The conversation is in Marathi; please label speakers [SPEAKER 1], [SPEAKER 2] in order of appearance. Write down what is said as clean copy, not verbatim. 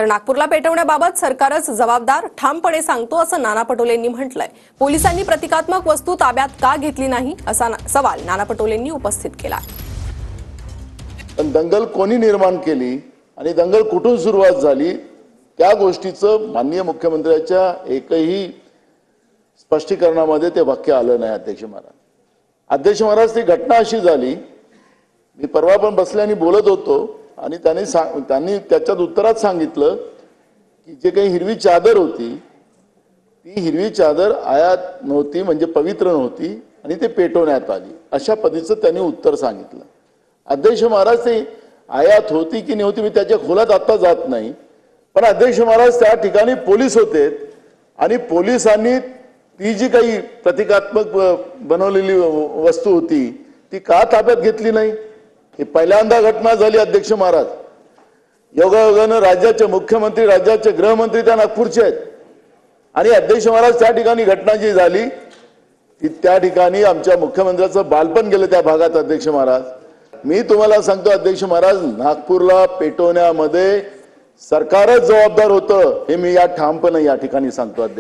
[SPEAKER 1] तर नागपूरला पेटवण्याबाबत सरकारच जबाबदार ठामपणे सांगतो असं नाना पटोलेंनी म्हटलंय। पोलिसांनी प्रतिकात्मक वस्तू ताब्यात का घेतली नाही असा सवाल नाना पटोलेंनी उपस्थित केला।
[SPEAKER 2] पण दंगल कोणी निर्माण केली आणि दंगल कुठून सुरुवात झाली त्या गोष्टीचं माननीय मुख्यमंत्र्यांच्या एकही स्पष्टीकरणामध्ये ते वाक्य आलं नाही। अध्यक्ष महाराज ती घटना अशी झाली, मी परवा पण बसल्याने बोलत होतो आणि त्यांनी त्याच्यात उत्तरात सांगितलं की जे काही हिरवी चादर होती ती हिरवी चादर आयात नव्हती, म्हणजे पवित्र नव्हती आणि ते पेटवण्यात आली, अशा पद्धतीचं त्यांनी उत्तर सांगितलं। अध्यक्ष महाराज ते आयात होती की नव्हती मी त्याच्या खोलात आता जात नाही, पण अध्यक्ष महाराज त्या ठिकाणी पोलीस होते आणि पोलिसांनी ती जी काही प्रतिकात्मक बनवलेली वस्तू होती ती का ताब्यात घेतली नाही? ही पहिल्यांदा घटना झाली। अध्यक्ष महाराज योगायोगानं राज्याचे मुख्यमंत्री, राज्याचे गृहमंत्री त्या नागपूरचे आहेत आणि अध्यक्ष महाराज त्या ठिकाणी घटना जी झाली ती त्या ठिकाणी आमच्या मुख्यमंत्र्याचं बालपण गेलं त्या भागात। अध्यक्ष महाराज मी तुम्हाला सांगतो, अध्यक्ष महाराज नागपूरला पेटवण्यामध्ये सरकारच जबाबदार होतं हे मी या ठामपणे या ठिकाणी सांगतो। अध्यक्ष